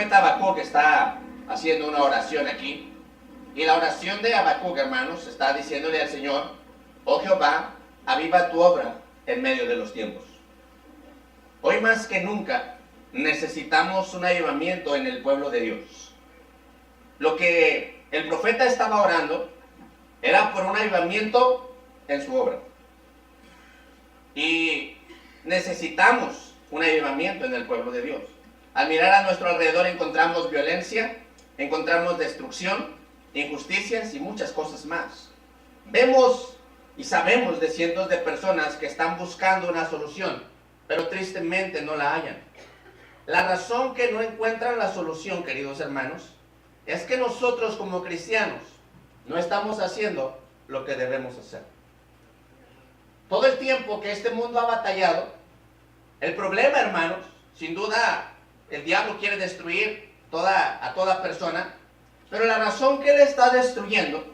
profeta Habacuc está haciendo una oración aquí. Y la oración de Habacuc, hermanos, está diciéndole al Señor: oh Jehová, aviva tu obra en medio de los tiempos. Hoy más que nunca necesitamos un avivamiento en el pueblo de Dios. Lo que el profeta estaba orando era por un avivamiento en su obra. Y necesitamos un avivamiento en el pueblo de Dios. Al mirar a nuestro alrededor encontramos violencia, encontramos destrucción, injusticias y muchas cosas más. Vemos y sabemos de cientos de personas que están buscando una solución, pero tristemente no la hallan. La razón que no encuentran la solución, queridos hermanos, es que nosotros como cristianos no estamos haciendo lo que debemos hacer. Todo el tiempo que este mundo ha batallado, el problema, hermanos, sin duda el diablo quiere destruir a toda persona, pero la razón que él está destruyendo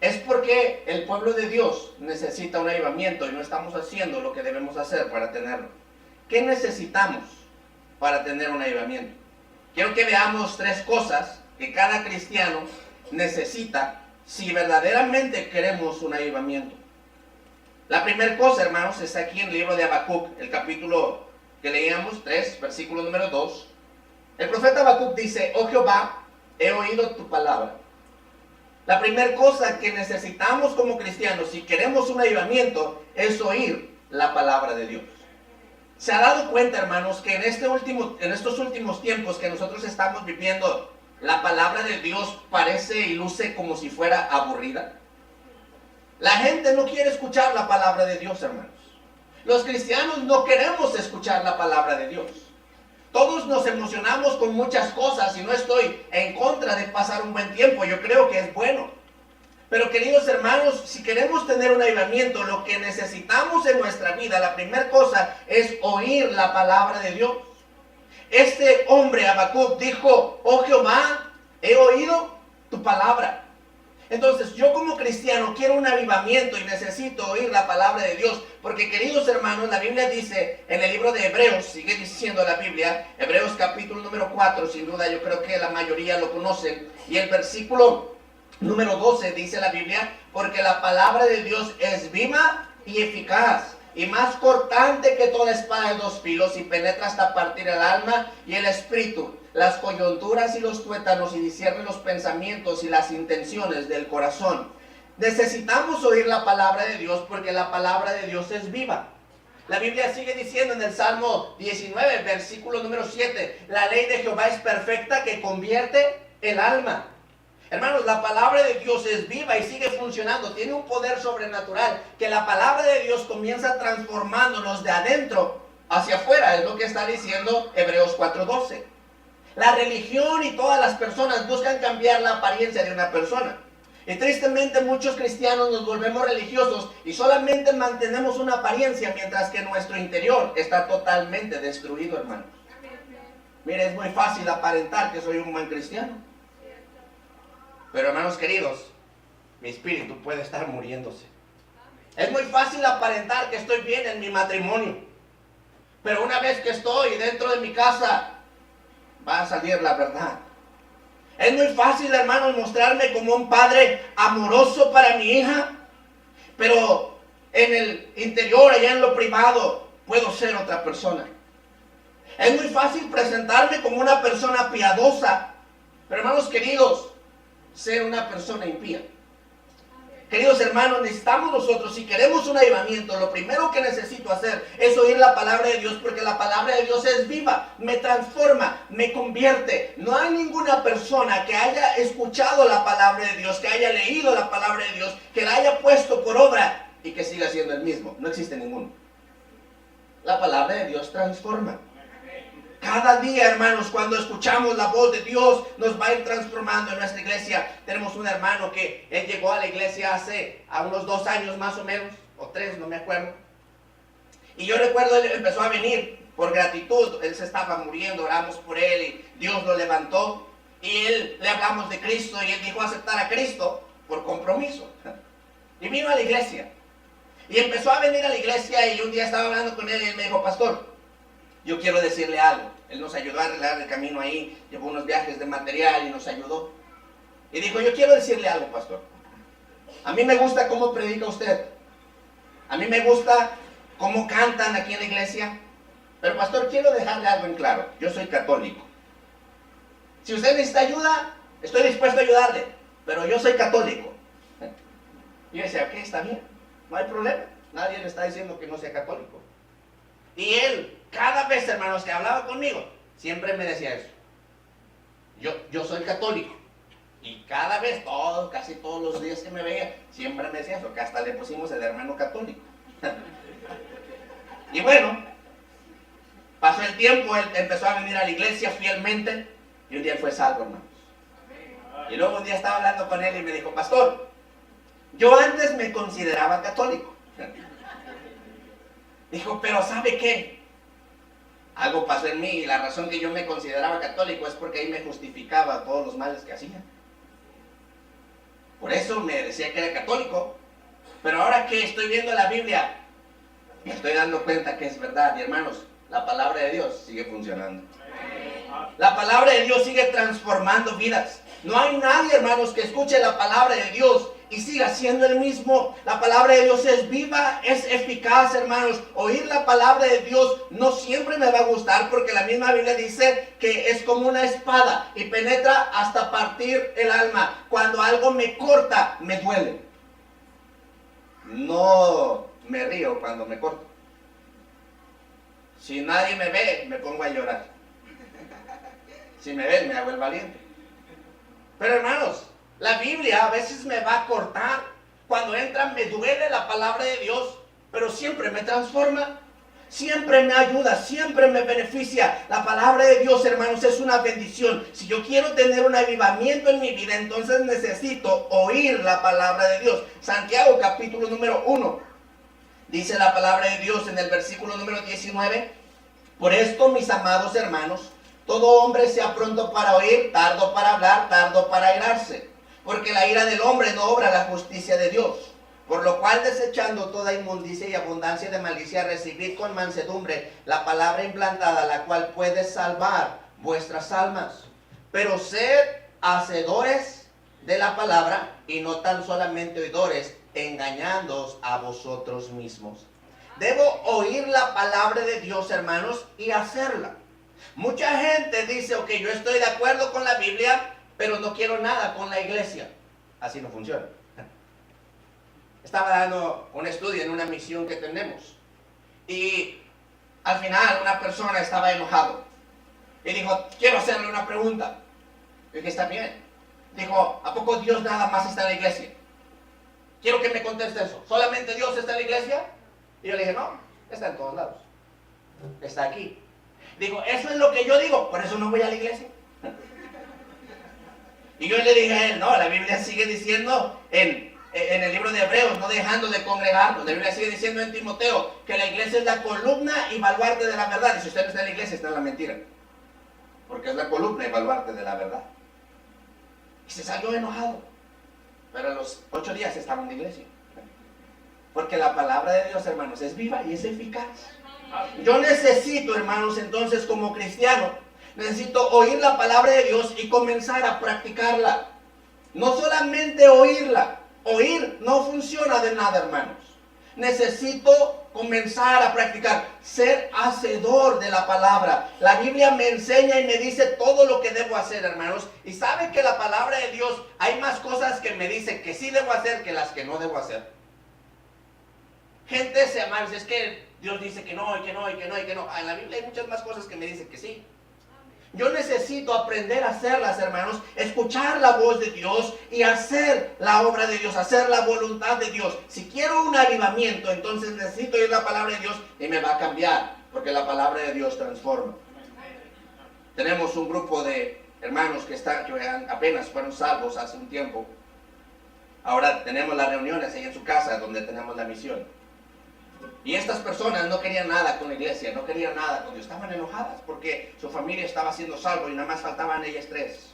es porque el pueblo de Dios necesita un avivamiento y no estamos haciendo lo que debemos hacer para tenerlo. ¿Qué necesitamos para tener un avivamiento? Quiero que veamos 3 cosas que cada cristiano necesita si verdaderamente queremos un avivamiento. La primera cosa, hermanos, está aquí en el libro de Habacuc, el capítulo que leíamos, 3, versículo número 2. El profeta Habacuc dice: oh Jehová, he oído tu palabra. La primera cosa que necesitamos como cristianos, si queremos un avivamiento, es oír la palabra de Dios. ¿Se ha dado cuenta, hermanos, que en estos últimos tiempos que nosotros estamos viviendo, la palabra de Dios parece y luce como si fuera aburrida? La gente no quiere escuchar la palabra de Dios, hermanos. Los cristianos no queremos escuchar la palabra de Dios. Todos nos emocionamos con muchas cosas y no estoy en contra de pasar un buen tiempo. Yo creo que es bueno. Pero queridos hermanos, si queremos tener un avivamiento, lo que necesitamos en nuestra vida, la primera cosa es oír la palabra de Dios. Este hombre, Habacuc, dijo: oh Jehová, he oído tu palabra. Entonces yo como cristiano quiero un avivamiento y necesito oír la palabra de Dios, porque queridos hermanos, la Biblia dice en el libro de Hebreos, sigue diciendo la Biblia, Hebreos capítulo número 4, sin duda yo creo que la mayoría lo conocen, y el versículo número 12 dice la Biblia: porque la palabra de Dios es viva y eficaz, y más cortante que toda espada de 2 filos, y penetra hasta partir el alma y el espíritu, las coyunturas y los tuétanos, y discierne los pensamientos y las intenciones del corazón. Necesitamos oír la palabra de Dios porque la palabra de Dios es viva. La Biblia sigue diciendo en el Salmo 19, versículo número 7, la ley de Jehová es perfecta que convierte el alma. Hermanos, la palabra de Dios es viva y sigue funcionando, tiene un poder sobrenatural, que la palabra de Dios comienza transformándonos de adentro hacia afuera, es lo que está diciendo Hebreos 4:12. La religión y todas las personas buscan cambiar la apariencia de una persona. Y tristemente muchos cristianos nos volvemos religiosos y solamente mantenemos una apariencia, mientras que nuestro interior está totalmente destruido, hermanos. Mire, es muy fácil aparentar que soy un buen cristiano. Pero hermanos queridos, mi espíritu puede estar muriéndose. Es muy fácil aparentar que estoy bien en mi matrimonio. Pero una vez que estoy dentro de mi casa, va a salir la verdad. Es muy fácil, hermanos, mostrarme como un padre amoroso para mi hija, pero en el interior, allá en lo privado, puedo ser otra persona. Es muy fácil presentarme como una persona piadosa, pero hermanos queridos, ser una persona impía. Queridos hermanos, necesitamos nosotros, si queremos un avivamiento, lo primero que necesito hacer es oír la palabra de Dios, porque la palabra de Dios es viva, me transforma, me convierte. No hay ninguna persona que haya escuchado la palabra de Dios, que haya leído la palabra de Dios, que la haya puesto por obra y que siga siendo el mismo. No existe ninguno. La palabra de Dios transforma. Cada día, hermanos, cuando escuchamos la voz de Dios, nos va a ir transformando. En nuestra iglesia tenemos un hermano que él llegó a la iglesia hace unos 2 años más o menos, o 3, no me acuerdo. Y yo recuerdo, él empezó a venir por gratitud. Él se estaba muriendo, oramos por él y Dios lo levantó. Y él le hablamos de Cristo y él dijo aceptar a Cristo por compromiso. Y vino a la iglesia. Y empezó a venir a la iglesia y un día estaba hablando con él y él me dijo: pastor, yo quiero decirle algo. Él nos ayudó a arreglar el camino ahí, llevó unos viajes de material y nos ayudó. Y dijo, yo quiero decirle algo, pastor. A mí me gusta cómo predica usted. A mí me gusta cómo cantan aquí en la iglesia. Pero pastor, quiero dejarle algo en claro. Yo soy católico. Si usted necesita ayuda, estoy dispuesto a ayudarle. Pero yo soy católico. Y yo decía, ok, está bien. No hay problema. Nadie le está diciendo que no sea católico. Y él, cada vez, hermanos, que hablaba conmigo, siempre me decía eso. Yo soy católico. Y cada vez, casi todos los días que me veía, siempre me decía eso, que hasta le pusimos el hermano católico. Y bueno, pasó el tiempo, él empezó a venir a la iglesia fielmente, y un día él fue salvo, hermanos. Y luego un día estaba hablando con él y me dijo, pastor, yo antes me consideraba católico. Dijo, pero ¿sabe qué? Algo pasó en mí y la razón que yo me consideraba católico es porque ahí me justificaba todos los males que hacía. Por eso me decía que era católico. Pero ahora que estoy viendo la Biblia, me estoy dando cuenta que es verdad. Y hermanos, la palabra de Dios sigue funcionando. La palabra de Dios sigue transformando vidas. No hay nadie, hermanos, que escuche la palabra de Dios y siga siendo el mismo. La palabra de Dios es viva, es eficaz, hermanos. Oír la palabra de Dios no siempre me va a gustar, porque la misma Biblia dice que es como una espada y penetra hasta partir el alma. Cuando algo me corta, me duele. No me río cuando me corto. Si nadie me ve, me pongo a llorar. Si me ven, me hago el valiente. Pero hermanos, la Biblia a veces me va a cortar. Cuando entra me duele la palabra de Dios, pero siempre me transforma, siempre me ayuda, siempre me beneficia. La palabra de Dios, hermanos, es una bendición. Si yo quiero tener un avivamiento en mi vida, entonces necesito oír la palabra de Dios. Santiago capítulo número 1. Dice la palabra de Dios en el versículo número 19. Por esto, mis amados hermanos, todo hombre sea pronto para oír, tardo para hablar, tardo para airarse. Porque la ira del hombre no obra la justicia de Dios. Por lo cual, desechando toda inmundicia y abundancia de malicia, recibid con mansedumbre la palabra implantada, la cual puede salvar vuestras almas. Pero sed hacedores de la palabra, y no tan solamente oidores, engañándoos a vosotros mismos. Debo oír la palabra de Dios, hermanos, y hacerla. Mucha gente dice, ok, yo estoy de acuerdo con la Biblia, pero no quiero nada con la iglesia. Así no funciona. Estaba dando un estudio en una misión que tenemos. Y al final una persona estaba enojado. Y dijo, quiero hacerle una pregunta. Y dije, está bien. Dijo, ¿a poco Dios nada más está en la iglesia? Quiero que me conteste eso. ¿Solamente Dios está en la iglesia? Y yo le dije, no, está en todos lados. Está aquí. Digo, eso es lo que yo digo, por eso no voy a la iglesia. Y yo le dije a él, no, la Biblia sigue diciendo en el libro de Hebreos, no dejando de congregarnos. La Biblia sigue diciendo en Timoteo que la iglesia es la columna y baluarte de la verdad. Y si usted no está en la iglesia, está en la mentira. Porque es la columna y baluarte de la verdad. Y se salió enojado. Pero a los 8 días estaba en la iglesia. Porque la palabra de Dios, hermanos, es viva y es eficaz. Yo necesito, hermanos, entonces como cristiano, necesito oír la palabra de Dios y comenzar a practicarla. No solamente oírla. Oír no funciona de nada, hermanos. Necesito comenzar a practicar, ser hacedor de la palabra. La Biblia me enseña y me dice todo lo que debo hacer, hermanos. Y saben que la palabra de Dios, hay más cosas que me dice que sí debo hacer que las que no debo hacer. Gente se ama, es que Dios dice que no, y que no, y que no, y que no. En la Biblia hay muchas más cosas que me dicen que sí. Yo necesito aprender a hacerlas, hermanos, escuchar la voz de Dios y hacer la obra de Dios, hacer la voluntad de Dios. Si quiero un avivamiento, entonces necesito oír la palabra de Dios y me va a cambiar, porque la palabra de Dios transforma. Tenemos un grupo de hermanos que apenas fueron salvos hace un tiempo. Ahora tenemos las reuniones ahí en su casa donde tenemos la misión. Y estas personas no querían nada con la iglesia, no querían nada con Dios. Estaban enojadas porque su familia estaba siendo salvo y nada más faltaban ellas 3.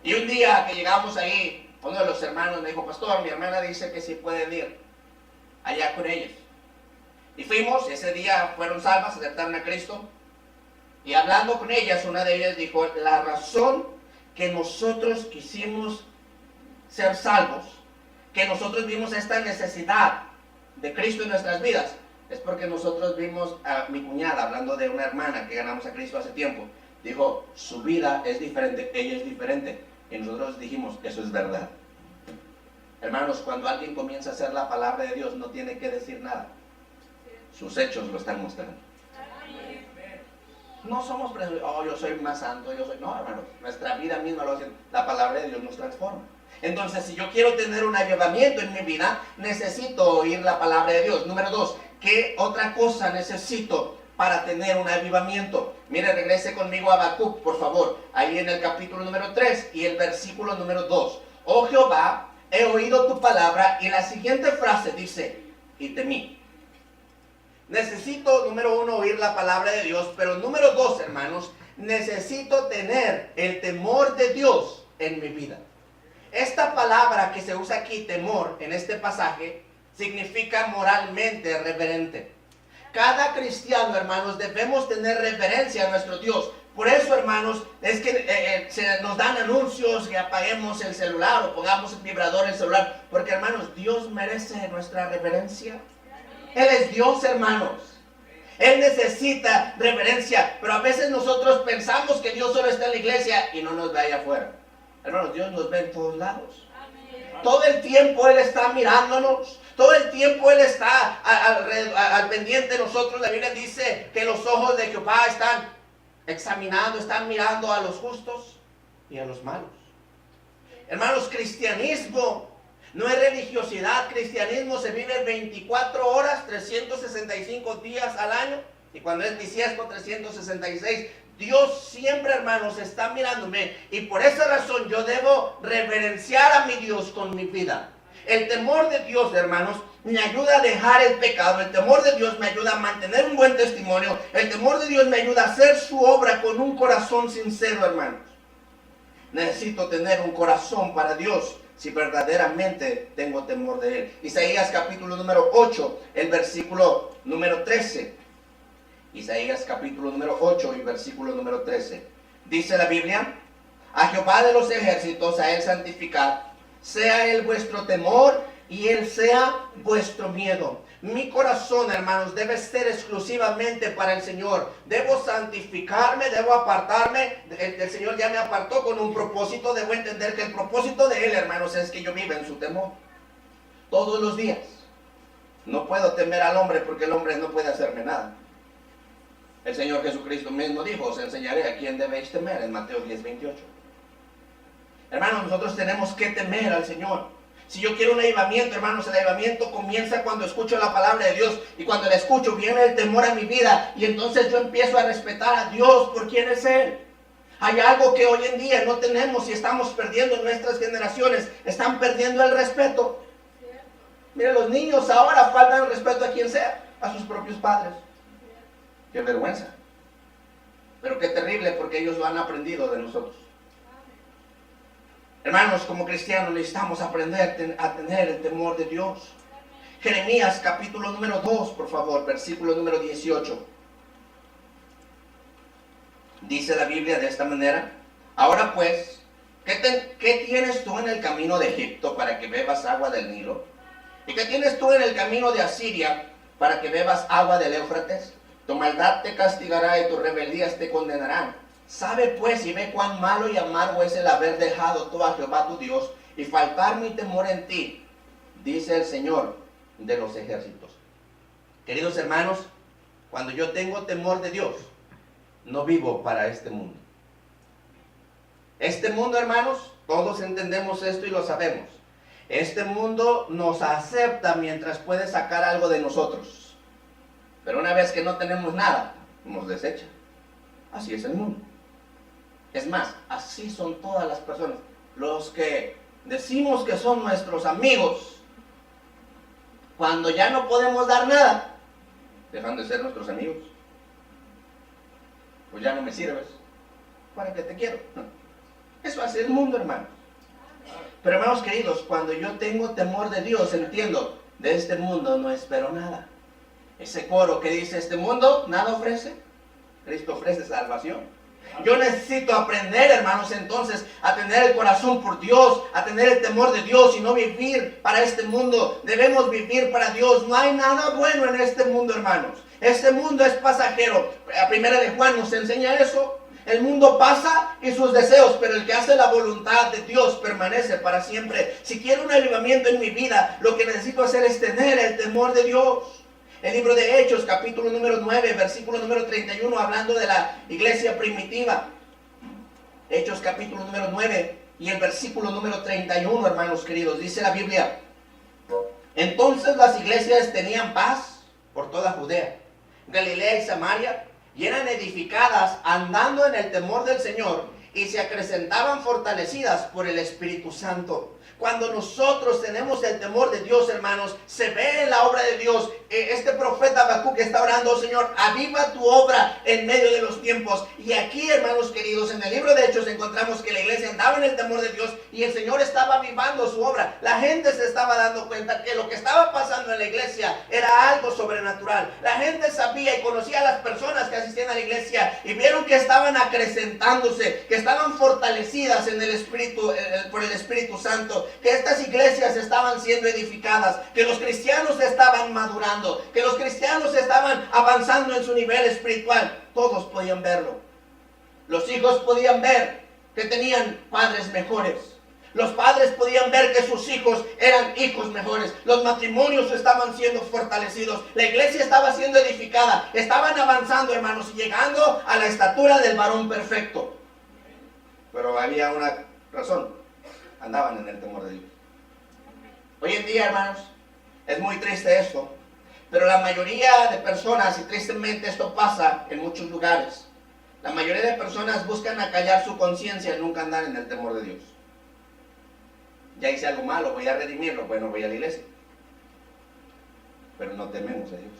Y un día que llegamos ahí, uno de los hermanos me dijo, pastor, mi hermana dice que sí pueden ir allá con ellos. Y fuimos, ese día fueron salvas, aceptaron a Cristo. Y hablando con ellas, una de ellas dijo, la razón que nosotros quisimos ser salvos, que nosotros vimos esta necesidad de Cristo en nuestras vidas, es porque nosotros vimos a mi cuñada, hablando de una hermana que ganamos a Cristo hace tiempo, dijo, su vida es diferente, ella es diferente. Y nosotros dijimos, eso es verdad. Hermanos, cuando alguien comienza a hacer la palabra de Dios, no tiene que decir nada. Sus hechos lo están mostrando. No somos oh, yo soy más santo, yo soy... No, hermanos, nuestra vida misma lo hace. La palabra de Dios nos transforma. Entonces, si yo quiero tener un avivamiento en mi vida, necesito oír la palabra de Dios. Número 2, ¿qué otra cosa necesito para tener un avivamiento? Mire, regrese conmigo a Habacuc, por favor. Ahí en el capítulo número 3 y el versículo número 2. Oh Jehová, he oído tu palabra. Y la siguiente frase dice, y temí. Necesito, número 1, oír la palabra de Dios. Pero número 2, hermanos, necesito tener el temor de Dios en mi vida. Esta palabra que se usa aquí, temor, en este pasaje, significa moralmente reverente. Cada cristiano, hermanos, debemos tener reverencia a nuestro Dios. Por eso, hermanos, es que se nos dan anuncios que apaguemos el celular o pongamos el vibrador en el celular. Porque, hermanos, Dios merece nuestra reverencia. Él es Dios, hermanos. Él necesita reverencia. Pero a veces nosotros pensamos que Dios solo está en la iglesia y no nos ve allá afuera. Hermanos, Dios nos ve en todos lados. Todo el tiempo Él está mirándonos. Todo el tiempo Él está al pendiente de nosotros. La Biblia dice que los ojos de Jehová están examinando, están mirando a los justos y a los malos. Hermanos, cristianismo no es religiosidad. Cristianismo se vive 24 horas, 365 días al año. Y cuando es bisiesto, 366. Dios siempre, hermanos, está mirándome. Y por esa razón yo debo reverenciar a mi Dios con mi vida. El temor de Dios, hermanos, me ayuda a dejar el pecado. El temor de Dios me ayuda a mantener un buen testimonio. El temor de Dios me ayuda a hacer su obra con un corazón sincero, hermanos. Necesito tener un corazón para Dios si verdaderamente tengo temor de Él. Isaías capítulo número 8, el versículo número 13. Isaías capítulo número 8 y versículo número 13. Dice la Biblia, a Jehová de los ejércitos, a Él santificad, sea Él vuestro temor y Él sea vuestro miedo. Mi corazón, hermanos, debe ser exclusivamente para el Señor. Debo santificarme, debo apartarme. El Señor ya me apartó con un propósito. Debo entender que el propósito de Él, hermanos, es que yo viva en su temor. Todos los días. No puedo temer al hombre porque el hombre no puede hacerme nada. El Señor Jesucristo mismo dijo, os enseñaré a quién debéis temer, en Mateo 10:28. Hermanos, nosotros tenemos que temer al Señor. Si yo quiero un avivamiento, hermanos, el avivamiento comienza cuando escucho la palabra de Dios. Y cuando la escucho, viene el temor a mi vida. Y entonces yo empiezo a respetar a Dios por quién es Él. Hay algo que hoy en día no tenemos y estamos perdiendo en nuestras generaciones. Están perdiendo el respeto. Miren, los niños ahora faltan el respeto a quien sea, a sus propios padres. Qué vergüenza. Pero qué terrible, porque ellos lo han aprendido de nosotros. Hermanos, como cristianos necesitamos aprender a tener el temor de Dios. Jeremías capítulo número 2, por favor, versículo número 18. Dice la Biblia de esta manera, ahora pues, ¿qué tienes tú en el camino de Egipto para que bebas agua del Nilo? ¿Y qué tienes tú en el camino de Asiria para que bebas agua del Éufrates? Tu maldad te castigará y tus rebeldías te condenarán. Sabe pues y ve cuán malo y amargo es el haber dejado tú a Jehová tu Dios y faltar mi temor en ti, dice el Señor de los ejércitos. Queridos hermanos, cuando yo tengo temor de Dios, no vivo para este mundo. Este mundo, hermanos, todos entendemos esto y lo sabemos. Este mundo nos acepta mientras puede sacar algo de nosotros. Pero una vez que no tenemos nada, nos desecha. Así es el mundo. Es más, así son todas las personas. Los que decimos que son nuestros amigos, cuando ya no podemos dar nada, dejan de ser nuestros amigos. Pues ya no me sirves. ¿Para qué te quiero? Eso hace el mundo, hermanos. Pero hermanos queridos, cuando yo tengo temor de Dios, entiendo, de este mundo no espero nada. Ese coro que dice, este mundo nada ofrece, Cristo ofrece salvación. Yo necesito aprender, hermanos, entonces, a tener el corazón por Dios, a tener el temor de Dios y no vivir para este mundo. Debemos vivir para Dios. No hay nada bueno en este mundo, hermanos. Este mundo es pasajero. La primera de Juan nos enseña eso. El mundo pasa y sus deseos, pero el que hace la voluntad de Dios permanece para siempre. Si quiero un avivamiento en mi vida, lo que necesito hacer es tener el temor de Dios. El libro de Hechos, capítulo número 9, versículo número 31, hablando de la iglesia primitiva. Hechos, capítulo número 9 y el versículo número 31, hermanos queridos, dice la Biblia: entonces las iglesias tenían paz por toda Judea, Galilea y Samaria, y eran edificadas andando en el temor del Señor, y se acrecentaban fortalecidas por el Espíritu Santo. Cuando nosotros tenemos el temor de Dios, hermanos, se ve en la obra de Dios. Este profeta Habacuc está orando: oh Señor, aviva tu obra en medio de los tiempos. Y aquí, hermanos queridos, en el libro de Hechos encontramos que la iglesia andaba en el temor de Dios y el Señor estaba avivando su obra. La gente se estaba dando cuenta que lo que estaba pasando en la iglesia era algo sobrenatural. La gente sabía y conocía a las personas que asistían a la iglesia y vieron que estaban acrecentándose, que estaban fortalecidas en el Espíritu, por el Espíritu Santo, que estas iglesias estaban siendo edificadas, que los cristianos estaban madurando, que los cristianos estaban avanzando en su nivel espiritual. Todos podían verlo. Los hijos podían ver que tenían padres mejores. Los padres podían ver que sus hijos eran hijos mejores. Los matrimonios estaban siendo fortalecidos. La iglesia estaba siendo edificada. Estaban avanzando, hermanos, y llegando a la estatura del varón perfecto. Pero había una razón: andaban en el temor de Dios. Hoy en día, hermanos, es muy triste esto, pero la mayoría de personas, y tristemente esto pasa en muchos lugares, la mayoría de personas buscan acallar su conciencia y nunca andar en el temor de Dios. Ya hice algo malo, voy a redimirlo, bueno, voy a la iglesia. Pero no tememos a Dios.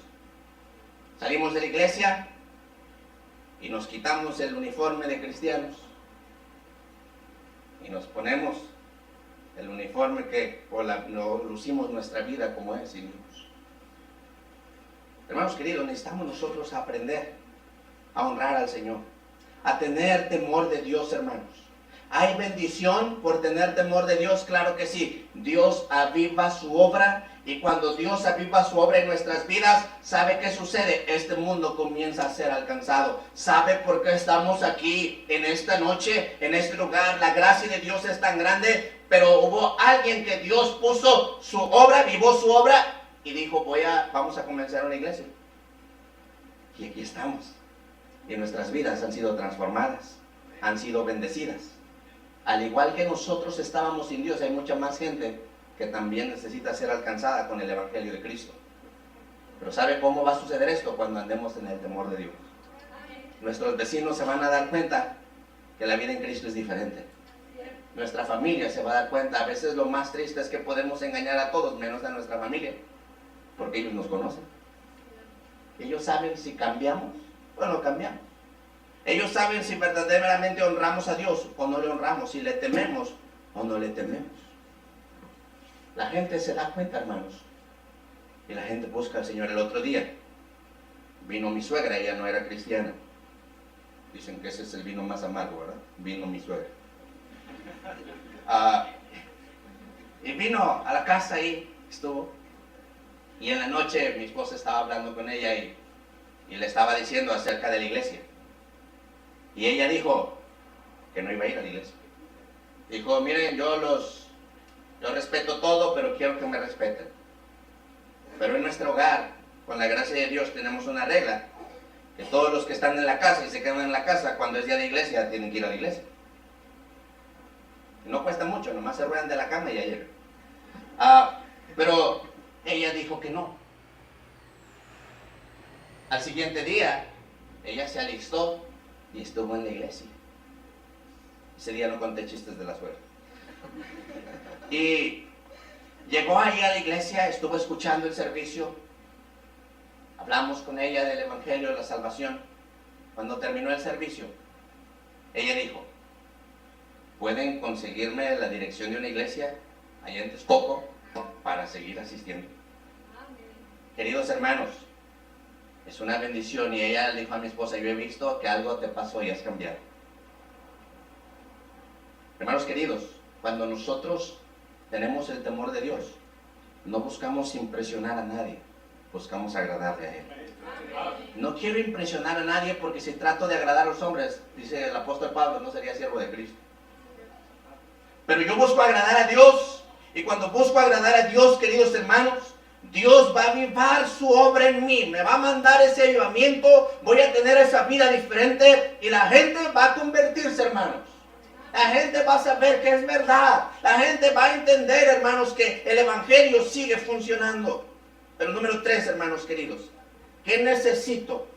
Salimos de la iglesia y nos quitamos el uniforme de cristianos y nos ponemos el uniforme que no lucimos nuestra vida como es sin Dios. Hermanos queridos, necesitamos nosotros aprender a honrar al Señor, a tener temor de Dios, hermanos. ¿Hay bendición por tener temor de Dios? Claro que sí. Dios aviva su obra, y cuando Dios aviva su obra en nuestras vidas, ¿sabe qué sucede? Este mundo comienza a ser alcanzado. ¿Sabe por qué estamos aquí en esta noche, en este lugar? La gracia de Dios es tan grande, pero hubo alguien que Dios puso su obra, vivó su obra y dijo: vamos a comenzar una iglesia. Y aquí estamos. Y nuestras vidas han sido transformadas, han sido bendecidas. Al igual que nosotros estábamos sin Dios, hay mucha más gente que también necesita ser alcanzada con el Evangelio de Cristo. Pero ¿sabe cómo va a suceder esto? Cuando andemos en el temor de Dios. Nuestros vecinos se van a dar cuenta que la vida en Cristo es diferente. Nuestra familia se va a dar cuenta. A veces lo más triste es que podemos engañar a todos menos a nuestra familia, porque ellos nos conocen. Ellos saben si cambiamos o no cambiamos. Ellos saben si verdaderamente honramos a Dios o no le honramos, si le tememos o no le tememos. La gente se da cuenta, hermanos, y la gente busca al Señor. El otro día vino mi suegra, ella no era cristiana. Dicen que ese es el vino más amargo, ¿verdad? Vino mi suegra. Y vino a la casa y estuvo. Y en la noche mi esposa estaba hablando con ella y le estaba diciendo acerca de la iglesia. Y ella dijo que no iba a ir a la iglesia. Dijo: miren, yo respeto todo, pero quiero que me respeten. Pero en nuestro hogar, con la gracia de Dios, tenemos una regla: que todos los que están en la casa y se quedan en la casa, cuando es día de iglesia, tienen que ir a la iglesia. No cuesta mucho, nomás se ruedan de la cama y ya llegan. Pero ella dijo que no. Al siguiente día, ella se alistó y estuvo en la iglesia. Ese día no conté chistes de la suegra. Y llegó ahí a la iglesia, estuvo escuchando el servicio. Hablamos con ella del Evangelio de la salvación. Cuando terminó el servicio, ella dijo: ¿pueden conseguirme la dirección de una iglesia allá en Texcoco para seguir asistiendo? Queridos hermanos, Es una bendición. Y ella le dijo a mi esposa, yo he visto que algo te pasó y has cambiado. Hermanos queridos, cuando nosotros tenemos el temor de Dios, no buscamos impresionar a nadie, buscamos agradarle a Él. No quiero impresionar a nadie porque si trato de agradar a los hombres, dice el apóstol Pablo, no sería siervo de Cristo. Pero yo busco agradar a Dios, y cuando busco agradar a Dios, queridos hermanos, Dios va a avivar su obra en mí, me va a mandar ese avivamiento, voy a tener esa vida diferente y la gente va a convertirse, hermanos. La gente va a saber que es verdad. La gente va a entender, hermanos, que el evangelio sigue funcionando. Pero número 3, hermanos queridos, ¿qué necesito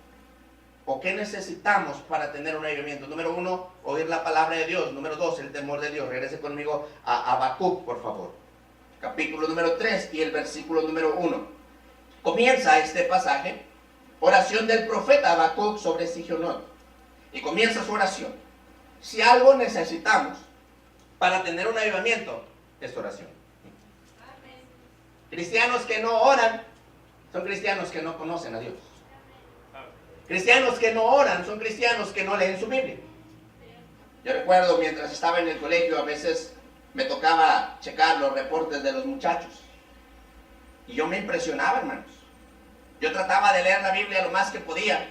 o qué necesitamos para tener un avivamiento? Número 1, oír la palabra de Dios. Número 2, el temor de Dios. Regrese conmigo a Habacuc, por favor. Capítulo número 3 y el versículo número 1. Comienza este pasaje, oración del profeta Habacuc sobre Sigionot. Y comienza su oración. Si algo necesitamos para tener un avivamiento, es oración. Cristianos que no oran son cristianos que no conocen a Dios. Cristianos que no oran son cristianos que no leen su Biblia. Yo recuerdo mientras estaba en el colegio, a veces me tocaba checar los reportes de los muchachos. Y yo me impresionaba, hermanos. Yo trataba de leer la Biblia lo más que podía,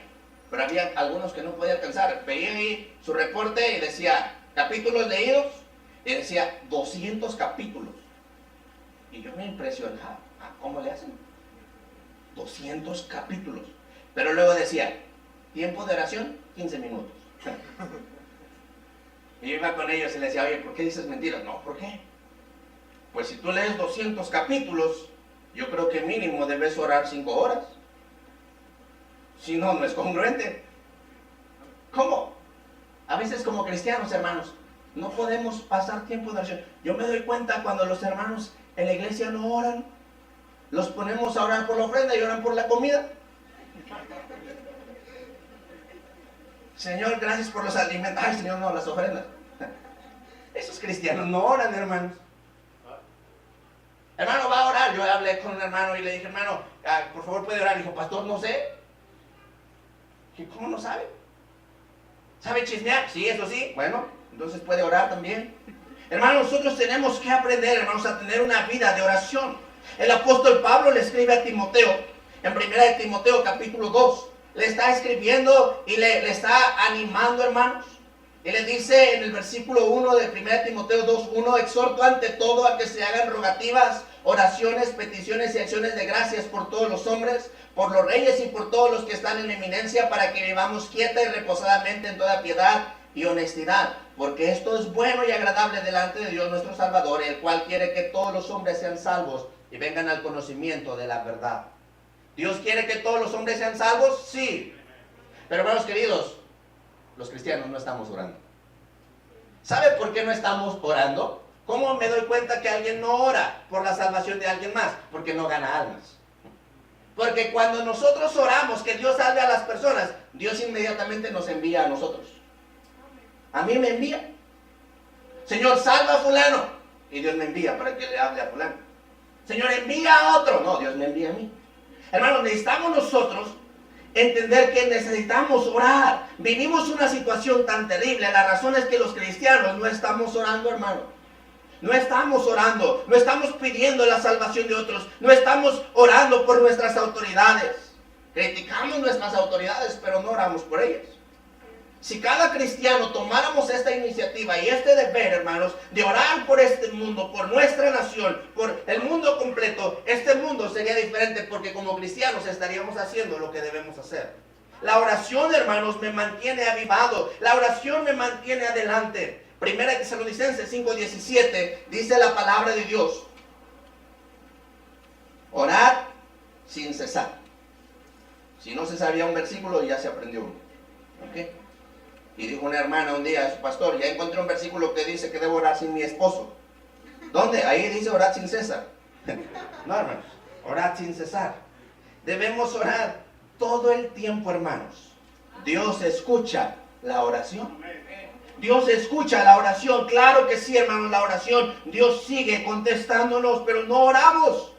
pero había algunos que no podía alcanzar. Veía ahí su reporte y decía, capítulos leídos, y decía 200 capítulos. Y yo me impresionaba, ¿cómo le hacen? 200 capítulos. Pero luego decía, tiempo de oración, 15 minutos. Y yo iba con ellos y les decía, oye, ¿por qué dices mentiras? No, ¿por qué? Pues si tú lees 200 capítulos, yo creo que mínimo debes orar 5 horas. Si no, no es congruente. ¿Cómo? A veces como cristianos, hermanos, no podemos pasar tiempo de oración. Yo me doy cuenta cuando los hermanos en la iglesia no oran, los ponemos a orar por la ofrenda y oran por la comida. Señor, gracias por los alimentos. Ay, Señor, no, las ofrendas. Esos cristianos no oran, hermanos. Hermano, va a orar. Yo hablé con un hermano y le dije, hermano, por favor puede orar. Dijo, pastor, no sé. ¿Y cómo no sabe? ¿Sabe chismear? Sí, eso sí. Bueno, entonces puede orar también. Hermanos, nosotros tenemos que aprender, hermanos, a tener una vida de oración. El apóstol Pablo le escribe a Timoteo, en 1 Timoteo capítulo 2. Le está escribiendo y le está animando, hermanos. Y le dice en el versículo 1 de 1 Timoteo 2:1, exhorto ante todo a que se hagan rogativas, oraciones, peticiones y acciones de gracias por todos los hombres, por los reyes y por todos los que están en eminencia, para que vivamos quieta y reposadamente en toda piedad y honestidad, porque esto es bueno y agradable delante de Dios nuestro Salvador, el cual quiere que todos los hombres sean salvos y vengan al conocimiento de la verdad. ¿Dios quiere que todos los hombres sean salvos? Sí. Pero hermanos queridos, los cristianos no estamos orando. ¿Sabe por qué no estamos orando? ¿Cómo me doy cuenta que alguien no ora por la salvación de alguien más? Porque no gana almas. Porque cuando nosotros oramos que Dios salve a las personas, Dios inmediatamente nos envía a nosotros. A mí me envía. Señor, salva a fulano. Y Dios me envía para que le hable a fulano. Señor, envía a otro. No, Dios me envía a mí. Hermanos, necesitamos nosotros entender que necesitamos orar. Vivimos una situación tan terrible. La razón es que los cristianos no estamos orando, hermano. No estamos orando, no estamos pidiendo la salvación de otros, no estamos orando por nuestras autoridades. Criticamos nuestras autoridades, pero no oramos por ellas. Si cada cristiano tomáramos esta iniciativa y este deber, hermanos, de orar por este mundo, por nuestra nación, por el mundo completo, este mundo sería diferente, porque como cristianos estaríamos haciendo lo que debemos hacer. La oración, hermanos, me mantiene avivado. La oración me mantiene adelante. 1 Tesalonicenses 5:17 dice la palabra de Dios: orad sin cesar. Si no se sabía un versículo, ya se aprendió uno. ¿Okay? Y dijo una hermana un día a su pastor: ya encontré un versículo que dice que debo orar sin mi esposo. ¿Dónde? Ahí dice orad sin cesar. No, hermanos, orad sin cesar. Debemos orar todo el tiempo, hermanos. Dios escucha la oración. Dios escucha la oración. Claro que sí, hermanos, la oración. Dios sigue contestándonos, pero no oramos.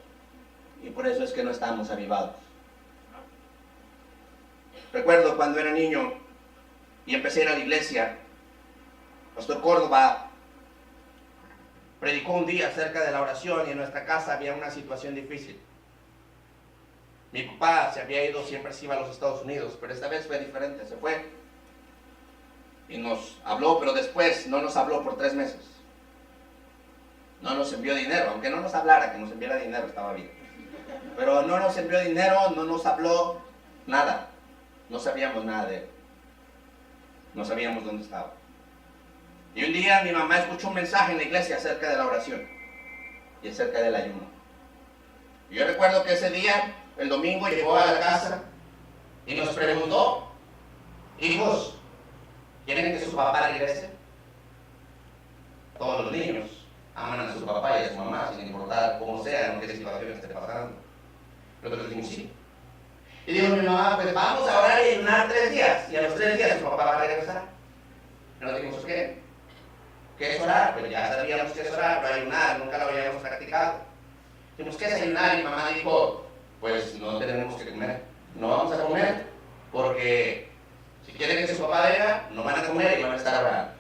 Y por eso es que no estamos avivados. Recuerdo cuando era niño y empecé a ir a la iglesia, Pastor Córdoba predicó un día acerca de la oración y en nuestra casa había una situación difícil. Mi papá se había ido, siempre se iba a los Estados Unidos, pero esta vez fue diferente, se fue y nos habló, pero después no nos habló por 3 meses. No nos envió dinero, aunque no nos hablara, que nos enviara dinero estaba bien. Pero no nos envió dinero, no nos habló nada. No sabíamos nada de él. No sabíamos dónde estaba. Y un día mi mamá escuchó un mensaje en la iglesia acerca de la oración y acerca del ayuno. Y yo recuerdo que ese día, el domingo, llegó a la casa y nos preguntó: hijos, ¿quieren que su papá regrese? Todos los niños aman a su papá y a su mamá, sin importar cómo sea, en qué situación esté pasando. Nosotros dijimos sí. Y dijo mi mamá: pues vamos a orar y ayunar 3 días, y a los 3 días su papá va a regresar. Y nos dijimos: ¿qué es orar? Pues ya sabíamos qué es orar, pero ayunar nunca lo habíamos practicado. Dijimos: ¿qué es ayunar? Y mi mamá dijo: pues no tenemos que comer, no vamos a comer, porque si quieren que su papá venga, no van a comer y van a estar orando.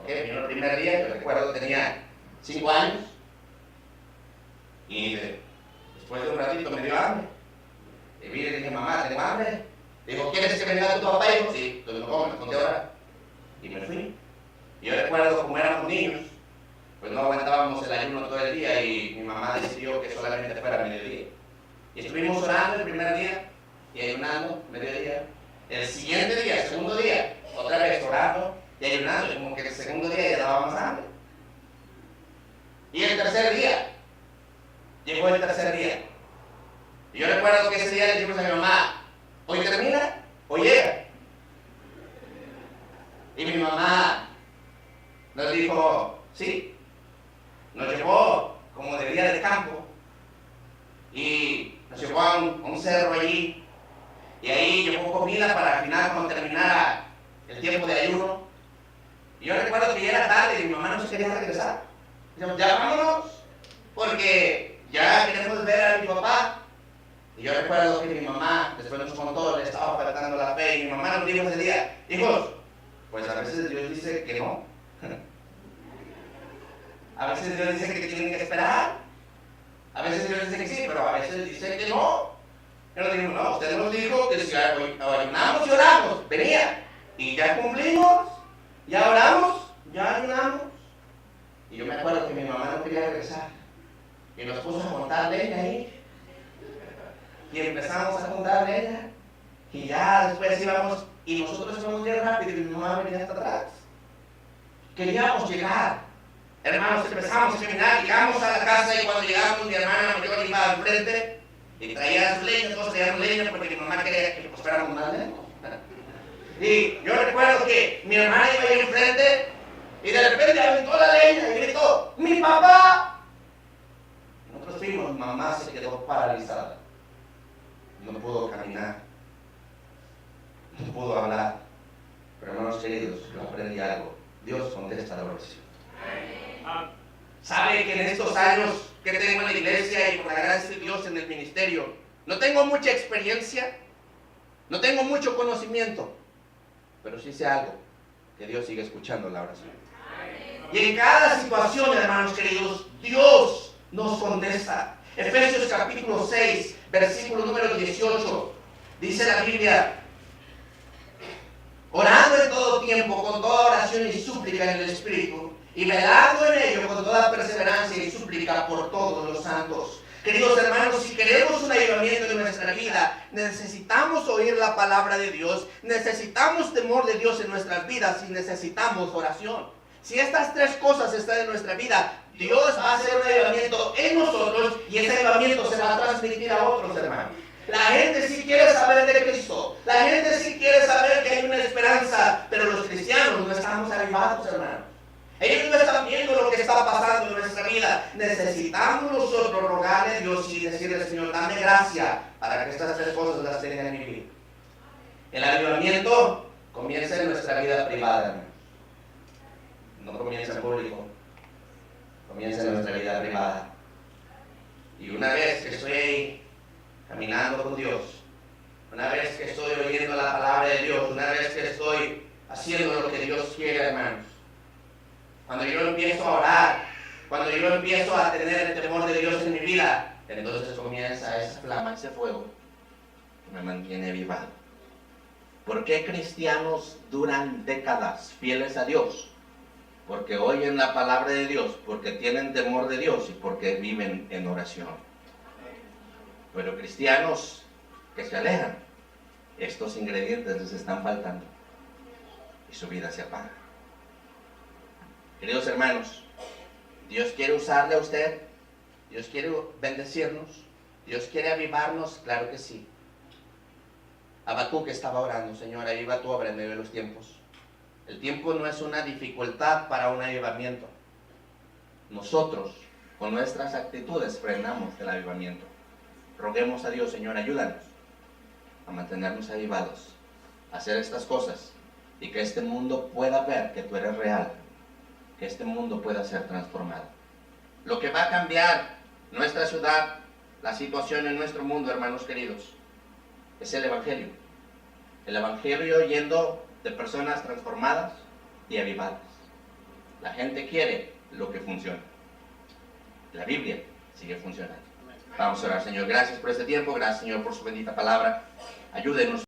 Ok, vino el primer día, yo recuerdo que tenía 5 años, y después de un ratito me dio hambre. Y vi y le dije: mamá, tengo hambre. Dijo: ¿quieres que venga tu papá? Y dijo: sí, entonces no comes, ponte a orar. Y me fui. Y yo recuerdo, como éramos niños, pues no aguantábamos el ayuno todo el día y mi mamá decidió que solamente fuera mediodía. Y estuvimos orando el primer día y ayunando mediodía. El siguiente día, el segundo día, otra vez orando y ayunando, y como que el segundo día ya daba más hambre. Y el tercer día, llegó el tercer día. Y yo recuerdo que ese día le dijimos a mi mamá: ¿hoy termina o llega? Y mi mamá nos dijo: sí. Nos llevó como de día de campo y nos llevó a un cerro allí, y ahí llevó comida para al final, cuando terminara el tiempo de ayuno. Y yo recuerdo que ya era tarde y mi mamá no se quería regresar. Dijimos: ya vámonos, porque ya queremos ver a mi papá. Y yo recuerdo que mi mamá después nos contó, le estaba faltando la fe, y mi mamá nos dijo ese día: hijos, pues a veces Dios dice que no. A veces Dios dice que tienen que esperar. A veces Dios dice que sí, pero a veces dice que no. Y nos dijimos: no, usted nos dijo que si ayunamos y oramos, venía. Y ya cumplimos, ya oramos, ya ayunamos. Y yo me acuerdo que mi mamá no quería regresar. Y nos puso a contar leña ahí. Y empezamos a contar leña. Y ya después íbamos, y nosotros íbamos bien rápido, y mi mamá venía hasta atrás. Queríamos llegar. Hermanos, empezamos a caminar, llegamos a la casa, y cuando llegamos mi hermana mayor iba al frente y traía su leña, todos traían leña porque mi mamá quería que pues fuéramos más lejos. Y yo recuerdo que mi hermana iba ahí enfrente y de repente aventó la leña y gritó: ¡mi papá! Nosotros fuimos, mamá se quedó paralizada. No pudo caminar, no pudo hablar. Pero hermanos queridos, yo aprendí algo: Dios contesta la oración. Sabe que en estos años que tengo en la iglesia y por la gracia de Dios en el ministerio, no tengo mucha experiencia, no tengo mucho conocimiento, pero sí sé algo: que Dios sigue escuchando la oración. Y en cada situación, hermanos queridos, Dios nos contesta. Efesios capítulo 6, versículo número 18, dice la Biblia: orando en todo tiempo, con toda oración y súplica en el Espíritu, y velando en ello con toda perseverancia y súplica por todos los santos. Queridos hermanos, si queremos un avivamiento en nuestra vida, necesitamos oír la palabra de Dios, necesitamos temor de Dios en nuestras vidas y necesitamos oración. Si estas 3 cosas están en nuestra vida, Dios va a hacer un avivamiento en nosotros y ese avivamiento se va a transmitir a otros hermanos. La gente sí quiere saber de Cristo, la gente sí quiere saber que hay una esperanza, pero los cristianos no estamos avivados, hermanos. Ellos no están viendo lo que está pasando en nuestra vida. Necesitamos nosotros rogarle a Dios y decirle: Señor, dame gracia para que estas 3 cosas las tenga en mi vida. El avivamiento comienza en nuestra vida privada, hermanos. No comienza en público, comienza en nuestra vida privada. Y una vez que estoy ahí caminando con Dios, una vez que estoy oyendo la palabra de Dios, una vez que estoy haciendo lo que Dios quiere, hermanos, cuando yo empiezo a orar, cuando yo empiezo a tener el temor de Dios en mi vida, entonces comienza esa flama, ese fuego que me mantiene avivado. ¿Por qué cristianos duran décadas fieles a Dios? Porque oyen la palabra de Dios, porque tienen temor de Dios y porque viven en oración. Pero cristianos que se alejan, estos ingredientes les están faltando y su vida se apaga. Queridos hermanos, Dios quiere usarle a usted, Dios quiere bendecirnos, Dios quiere avivarnos, claro que sí. Habacuc estaba orando: Señor, aviva tu obra en medio de los tiempos. El tiempo no es una dificultad para un avivamiento. Nosotros, con nuestras actitudes, frenamos el avivamiento. Roguemos a Dios: Señor, ayúdanos a mantenernos avivados, a hacer estas cosas, y que este mundo pueda ver que tú eres real, que este mundo pueda ser transformado. Lo que va a cambiar nuestra ciudad, la situación en nuestro mundo, hermanos queridos, es el Evangelio. El Evangelio yendo de personas transformadas y avivadas. La gente quiere lo que funciona. La Biblia sigue funcionando. Vamos a orar. Señor, gracias por este tiempo, gracias, Señor, por su bendita palabra. Ayúdenos.